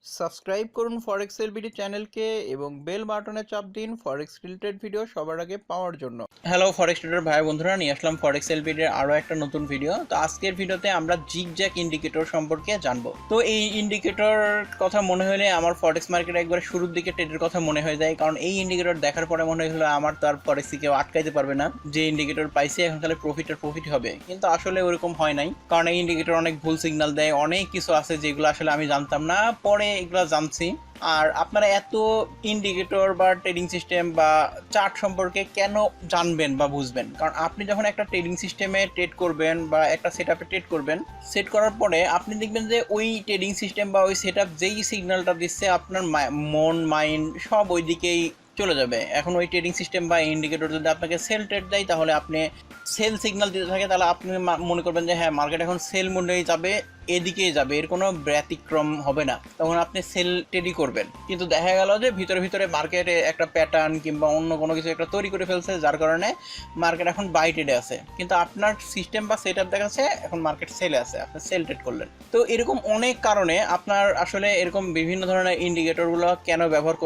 Subscribe করুন ফরেক্স LBD চ্যানেলকে এবং বেল বাটনে চাপ দিন ফরেক্স রিলেটেড ভিডিও সবার আগে পাওয়ার জন্য। হ্যালো ফরেক্স ট্রেডার ভাই বন্ধুরা, নিয়ে আসলাম ফরেক্স এলবিডির আরও একটা নতুন ভিডিও। তো আজকের ভিডিওতে আমরা জিগজ্যাগ ইন্ডিকেটর সম্পর্কে জানবো। তো এই ইন্ডিকেটর কথা মনে হলে আমার ফরেক্স মার্কেট একবার শুরুর দিকে ট্রেডের কথা মনে হয়ে যায়, কারণ এই ইন্ডিকেটর দেখার পরে মনে হলো আমার তো আর ফরেক্সে কেউ আটকাইতে পারবে না, যে ইন্ডিকেটর পাইছে এখন তাহলে প্রফিট হবে। কিন্তু আসলে ওরকম হয় নাই, কারণ এই ইন্ডিকেটর অনেক ভুল সিগন্যাল দেয়, অনেক কিছু আছে যেগুলো আসলে আমি জানতাম না, পরে এগুলো জানছি। আর আপনারা এত ইন্ডিকেটর বা ট্রেডিং সিস্টেম বা চার্ট সম্পর্কে কেন জানবেন বা বুঝবেন? কারণ আপনি যখন একটা ট্রেডিং সিস্টেমে ট্রেড করবেন বা একটা সেট আপে ট্রেড করবেন, সেট করার পরে আপনি দেখবেন যে ওই ট্রেডিং সিস্টেম বা ওই সেট আপ যেই সিগন্যালটা দিচ্ছে আপনার মন মাইন্ড সব ওই দিকেই চলে যাবে। এখন ওই ট্রেডিং সিস্টেম বা ইন্ডিকেটর যদি আপনাকে সেল ট্রেড দেয়, তাহলে আপনি সেল সিগন্যাল দিতে থাকে, তাহলে আপনি মনে করবেন যে হ্যাঁ মার্কেট এখন সেল মোডেই যাবে, এদিকেই যাবে, এর কোনো ব্যতিক্রম হবে না, তখন আপনি সেল ট্রেডই করবেন। কিন্তু দেখা গেল যে ভিতরে ভিতরে মার্কেটে একটা প্যাটার্ন কিংবা অন্য কোনো কিছু একটা তৈরি করে ফেলছে, যার কারণে মার্কেট এখন বাই ট্রেডে আছে, কিন্তু আপনার সিস্টেম বা সেট আপ দেখাচ্ছে এখন মার্কেট সেলে আছে, আপনি সেল ট্রেড করলেন। তো এরকম অনেক কারণে আপনার আসলে এরকম বিভিন্ন ধরনের ইন্ডিকেটরগুলো কেন ব্যবহার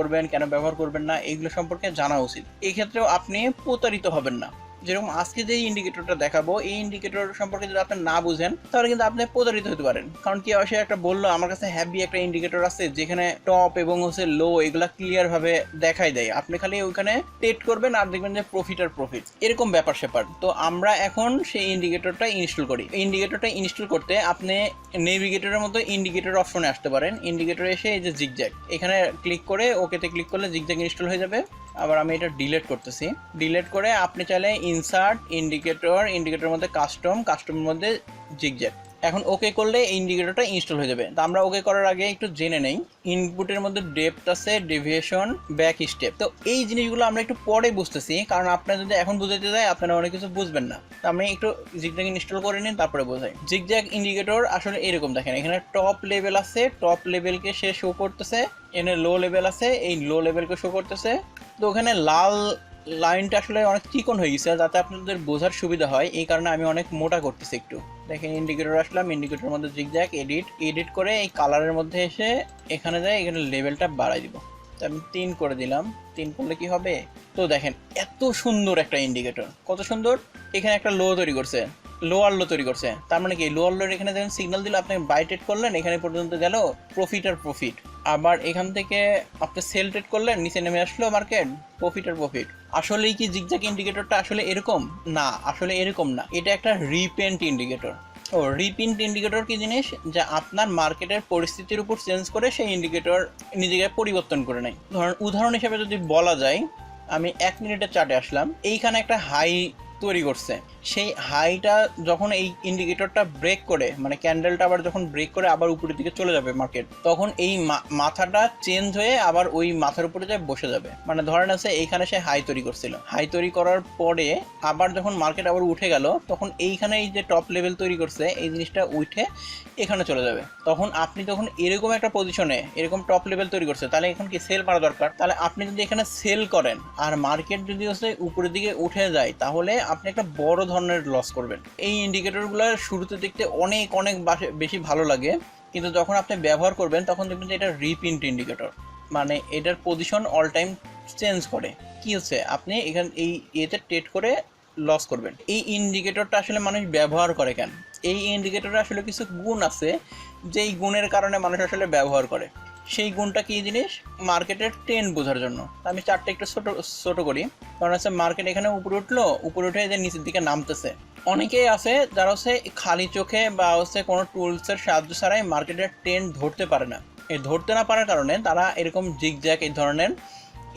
করবেন না এগুলো সম্পর্কে জানা উচিত। এই ক্ষেত্রেও আপনি প্রতারিত হবেন না। যেরকম আজকে যে ইন্ডিকেটরটা দেখাবো, এই ইন্ডিকেটর সম্পর্কে যদি আপনি না বুঝেন তাহলে কিন্তু আপনি প্রতারিত হতে পারেন। কারণ কি সে একটা বললো আমার কাছে হ্যাভি একটা ইন্ডিকেটর আছে যেখানে টপ এবং হচ্ছে লো এগুলা ক্লিয়ার ভাবে দেখাই দেয়, আপনি খালি ওইখানে ট্রেড করবেন আর দেখবেন যে প্রফিট এরকম ব্যাপার স্যাপার। তো আমরা এখন সেই ইন্ডিকেটরটা ইনস্টল করি। ইন্ডিকেটরটা ইনস্টল করতে আপনি নেভিগেটরের মতো ইন্ডিকেটর অপশনে আসতে পারেন। ইন্ডিকেটর এসে এই যে জিগজ্যাগ, এখানে ক্লিক করে ওকেতে ক্লিক করলে জিগজ্যাগ ইনস্টল হয়ে যাবে। আবার আমি এটা ডিলিট করতেছি। ডিলিট করে আপনি চাইলে ইনসার্ট ইন্ডিকেটরের মধ্যে কাস্টমের মধ্যে জিগজ্যাগ, এখন ওকে করলে ইন্ডিকেটরটা ইনস্টল হয়ে যাবে। তো আমরা ওকে করার আগে একটু জেনে নেই, ইনপুটের মধ্যে ডেপথ আছে, ডেভিয়েশন, ব্যাক স্টেপ। তো এই জিনিসগুলো আমরা একটু পরে বুঝতেছি, কারণ আপনারা যদি এখন বুঝাইতে যায় আপনারা অনেক কিছু বুঝবেন না। তো আমি একটু জিগজ্যাগ ইনস্টল করে নিন, তারপরে বোঝাই। জিগজ্যাগ ইন্ডিকেটর আসলে এরকম দেখেন, এখানে টপ লেভেল আছে, টপ লেভেলকে সে শো করতেছে, এখানে লো লেভেল আছে, এই লো লেভেলকে শো করতেছে। তো ওখানে লাল লাইনটা আসলে অনেক চিকন হয়ে গেছে, যাতে আপনাদের বোঝার সুবিধা হয়, এই কারণে আমি অনেক মোটা করতেছি একটু। দেখেন ইন্ডিকেটর আসলাম, ইন্ডিকেটরের মধ্যে জিগজ্যাগ এডিট করে এই কালারের মধ্যে এসে এখানে যাই, এখানে লেভেলটা বাড়াই দিব। তো আমি 3 করে দিলাম। 3 করলে কি হবে? তো দেখেন এত সুন্দর একটা ইন্ডিকেটর, কত সুন্দর। এখানে একটা লো তৈরি করছে, লোয়ার লো তৈরি করছে, তার মানে কি লোয়ার লোর এখানে দেখেন সিগন্যাল দিল, আপনি বাই ট্রেড করলেন, এখানে পর্যন্ত গেল প্রফিট। আবার এখান থেকে আপনি সেল ট্রেড করলেন, নিচে নেমে আসলো মার্কেট, প্রফিট। আসলেই কি জিগজ্যাগ ইন্ডিকেটরটা আসলে এরকম না? আসলে এরকম না, এটা একটা রিপেন্ট ইন্ডিকেটর। ও রিপিন্ট ইন্ডিকেটর কি জিনিস? যা আপনার মার্কেটের পরিস্থিতির উপর চেঞ্জ করে সেই ইন্ডিকেটর নিজেকে পরিবর্তন করে নেয়। উদাহরণ হিসেবে যদি বলা যায়, আমি 1 মিনিটের চার্টে আসলাম, এইখানে একটা হাই তৈরি করছে, সেই হাইটা যখন এই ইন্ডিকেটরটা ব্রেক করে, মানে ক্যান্ডেলটা আবার যখন ব্রেক করে আবার উপরের দিকে চলে যাবে মার্কেট, তখন এই মাথাটা চেঞ্জ হয়ে আবার ওই মাথার উপরে যায় বসে যাবে। মানে ধরেন আছে এইখানে সে হাই তৈরি করছিল, হাই তৈরি করার পরে আবার যখন মার্কেট আবার উঠে গেল, তখন এইখানে এই যে টপ লেভেল তৈরি করছে এই জিনিসটা উঠে এখানে চলে যাবে। তখন আপনি যখন এরকম একটা পজিশনে এরকম টপ লেভেল তৈরি করছে, তাহলে এখন কি সেল মারা দরকার। তাহলে আপনি যদি এখানে সেল করেন আর মার্কেট যদি হচ্ছে উপরের দিকে উঠে যায়, তাহলে আপনি একটা বড় ধরনের লস করবেন। এই ইন্ডিকেটরগুলো শুরুতে দেখতে অনেক বেশি ভালো লাগে, কিন্তু যখন আপনি ব্যবহার করবেন তখন দেখবেন যে এটা রিপিন্ট ইন্ডিকেটর, মানে এটার পজিশন অল টাইম চেঞ্জ করে। কি হচ্ছে, আপনি এখানে এই এতে ট্রেড করে লস করবেন। এই ইন্ডিকেটরটা আসলে মানুষ ব্যবহার করে কেন? এই ইন্ডিকেটরে আসলে কিছু গুণ আছে, যেই গুণের কারণে মানুষ আসলে ব্যবহার করে। সেই গুণটা কি জিনিস? মার্কেটের ট্রেন্ড বোঝার জন্য। আমি চারটা একটু ছোট করি। কারণ হচ্ছে মার্কেট এখানে উপরে উঠে যে নিচের দিকে নামতেছে। অনেকেই আছে যারা হচ্ছে খালি চোখে বা হচ্ছে কোনো টুলসের সাহায্য ছাড়াই মার্কেটের ট্রেন্ড ধরতে পারে না। এই ধরতে না পারার কারণে তারা এরকম জিগজ্যাগ এই ধরনের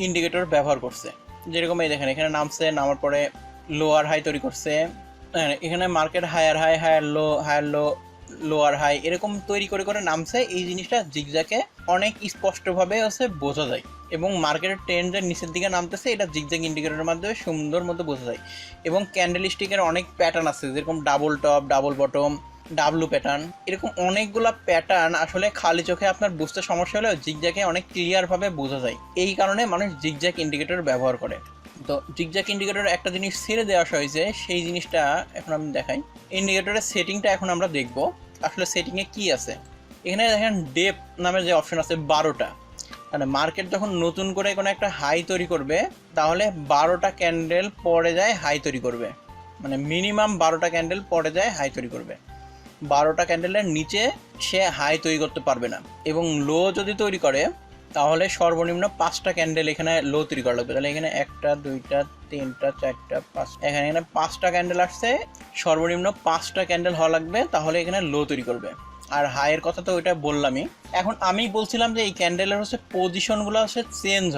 ইন্ডিকেটর ব্যবহার করছে। যেরকম এই দেখেন, এখানে নামার পরে লোয়ার হাই তৈরি করছে, এখানে market higher low lower high এরকম তৈরি করে নামছে। এই জিনিসটা জিগজ্যাগে অনেক স্পষ্টভাবে হচ্ছে বোঝা যায়, এবং মার্কেটের ট্রেন্ডের নিচের দিকে নামতেছে এটা জিগজ্যাগ ইন্ডিকেটরের মাধ্যমে সুন্দর মতো বোঝা যায়। এবং ক্যান্ডেল স্টিকের অনেক প্যাটার্ন আছে, যেরকম double top, double bottom, W pattern, এরকম অনেকগুলো প্যাটার্ন আসলে খালি চোখে আপনার বুঝতে সমস্যা হলেও জিগজ্যাগে অনেক ক্লিয়ারভাবে বোঝা যায়। এই কারণে মানুষ জিগজ্যাগ ইন্ডিকেটর ব্যবহার করে। তো জিগজ্যাগ ইন্ডিকেটর একটা জিনিস ছেড়ে দেওয়া হয়েছে, সেই জিনিসটা এখন আমি দেখাই। ইন্ডিকেটরের সেটিংটা এখন আমরা দেখব আসলে সেটিংয়ে কি আছে। এখানে দেখেন ডেপ নামের যে অপশন আছে 12টা, মানে মার্কেট যখন নতুন করে কোনো একটা হাই তৈরি করবে তাহলে 12টা ক্যান্ডেল পরে যায় হাই তৈরি করবে, মানে মিনিমাম 12টা ক্যান্ডেল পরে যায় হাই তৈরি করবে। 12টা ক্যান্ডেলের নিচে সে হাই তৈরি করতে পারবে না। এবং লো যদি তৈরি করে তাহলে সর্বনিম্ন 5টা ক্যান্ডেল এখানে লো তৈরি করা লাগবে। তাহলে এখানে 1টা 2টা 3টা 4টা 5, এখানে 5টা ক্যান্ডেল আসছে, সর্বনিম্ন 5টা ক্যান্ডেল হওয়া লাগবে, তাহলে এখানে লো তৈরি করবে। আর হাইয়ের কথা তো ওইটা বললামই। এখন আমি বলছিলাম যে এই ক্যান্ডেলের হচ্ছে পজিশনগুলো হচ্ছে চেঞ্জ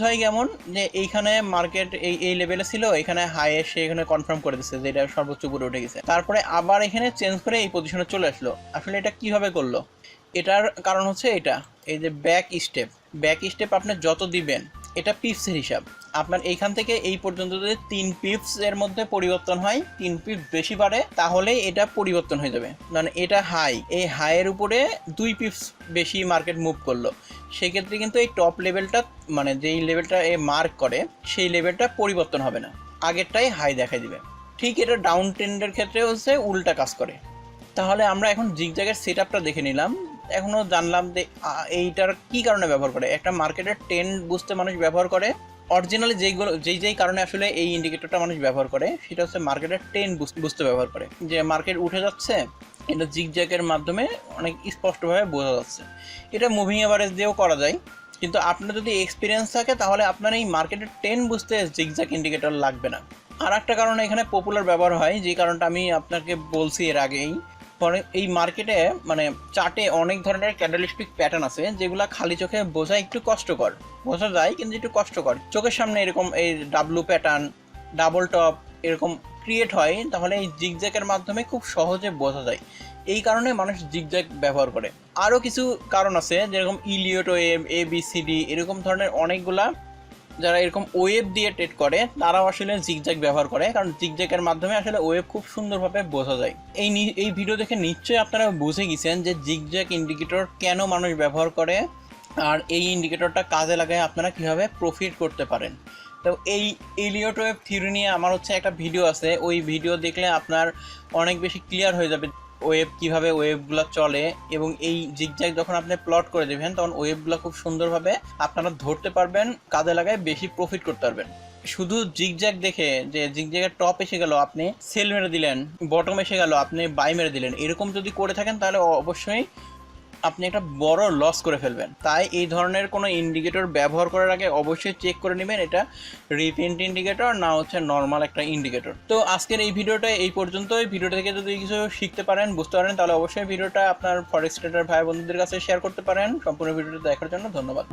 হয় কেমন, যে এইখানে মার্কেট এই লেভেলে ছিল, এখানে হাই এসে এখানে কনফার্ম করে দিচ্ছে যে এটা সর্বোচ্চ উপরে উঠে গেছে, তারপরে আবার এখানে চেঞ্জ করে এই পজিশনে চলে আসলো। আসলে এটা কিভাবে করলো? এটার কারণ হচ্ছে এটা, এই যে ব্যাক স্টেপ আপনি যত দিবেন, এটা পিপসের হিসাব। আপনার এইখান থেকে এই পর্যন্ত যদি 3 পিপস এর মধ্যে পরিবর্তন হয়, 3 পিপস বেশি বাড়ে, তাহলে এটা পরিবর্তন হয়ে যাবে। মানে এটা হাই, এই হাইয়ের উপরে 2 পিপস বেশি মার্কেট মুভ করলো, সেক্ষেত্রে কিন্তু এই টপ লেভেলটা, মানে যেই লেভেলটা এ মার্ক করে সেই লেভেলটা পরিবর্তন হবে না, আগেরটাই হাই দেখাই দিবে। ঠিক এটা ডাউন ট্রেন্ডের ক্ষেত্রে হচ্ছে উল্টা কাজ করে। তাহলে আমরা এখন জিগজ্যাগের সেটআপটা দেখে নিলাম, এখনও জানলাম যে এইটার কি কারণে ব্যবহার করে। একটা মার্কেটের ট্রেন্ড বুঝতে মানুষ ব্যবহার করে, অরিজিনালি যেই কারণে আসলে এই ইন্ডিকেটরটা মানুষ ব্যবহার করে সেটা হচ্ছে মার্কেটের ট্রেন্ড বুঝতে ব্যবহার করে। যে মার্কেট উঠে যাচ্ছে, এটা জিগজ্যাগের মাধ্যমে অনেক স্পষ্টভাবে বোঝা যাচ্ছে। এটা মুভিং এভারেজ দিয়েও করা যায়, কিন্তু আপনার যদি এক্সপিরিয়েন্স থাকে তাহলে আপনার এই মার্কেটের ট্রেন্ড বুঝতে জিগজ্যাগ ইন্ডিকেটর লাগবে না। আর একটা কারণে এখানে পপুলার ব্যবহার হয়, যে কারণটা আমি আপনাকে বলছি এর আগেই। এই মার্কেটে মানে চার্টে অনেক ধরনের ক্যান্ডেলস্টিক প্যাটার্ন আছে যেগুলো খালি চোখে বোঝা একটু কষ্টকর, বোঝা যায় কিন্তু একটু কষ্টকর। চোখের সামনে এরকম এই ডাব্লু প্যাটার্ন, ডাবল টপ এরকম ক্রিয়েট হয়, তাহলে এই জিগজ্যাগের মাধ্যমে খুব সহজে বোঝা যায়। এই কারণে মানুষ জিগজ্যাগ ব্যবহার করে। আরও কিছু কারণ আছে, যেরকম ইলিয়ট ওয়েভ, ABCD এরকম ধরনের অনেকগুলা, যারা এরকম ওয়েভ দিয়ে ট্রেড করে তারাও আসলে জিগজ্যাগ ব্যবহার করে, কারণ জিগজ্যাগের মাধ্যমে আসলে ওয়েভ খুব সুন্দরভাবে বোঝা যায়। এই ভিডিও দেখে নিশ্চয়ই আপনারা বুঝে গেছেন যে জিগজ্যাগ ইন্ডিকেটর কেন মানুষ ব্যবহার করে, আর এই ইন্ডিকেটরটা কাজে লাগায় আপনারা কীভাবে প্রফিট করতে পারেন। তো এই এলিয়ট ওয়েভ থিওরি নিয়ে আমার হচ্ছে একটা ভিডিও আছে, ওই ভিডিও দেখলে আপনার অনেক বেশি ক্লিয়ার হয়ে যাবে ওয়েভ কীভাবে ওয়েভগুলো চলে। এবং এই জিগজ্যাগ যখন আপনি প্লট করে দেবেন তখন ওয়েভগুলো খুব সুন্দরভাবে আপনারা ধরতে পারবেন, কাজে লাগায় বেশি প্রফিট করতে পারবেন। শুধু জিগজ্যাগ দেখে যে জিগজ্যাগের টপ এসে গেল আপনি সেল মেরে দিলেন, বটম এসে গেল আপনি বাই মেরে দিলেন, এরকম যদি করে থাকেন তাহলে অবশ্যই আপনি একটা বড় লস করে ফেলবেন। তাই এই ধরনের কোনো ইন্ডিকেটর ব্যবহার করার আগে অবশ্যই চেক করে নেবেন এটা রিপেন্ট ইন্ডিকেটর না হচ্ছে নর্মাল একটা ইন্ডিকেটর। তো আজকের এই ভিডিওটা এই পর্যন্তই। ভিডিওটা থেকে যদি কিছু শিখতে পারেন, বুঝতে পারেন, তাহলে অবশ্যই ভিডিওটা আপনার ফরেক্স ট্রেডার ভাই বন্ধুদের কাছে শেয়ার করতে পারেন। সম্পূর্ণ ভিডিওটা দেখার জন্য ধন্যবাদ।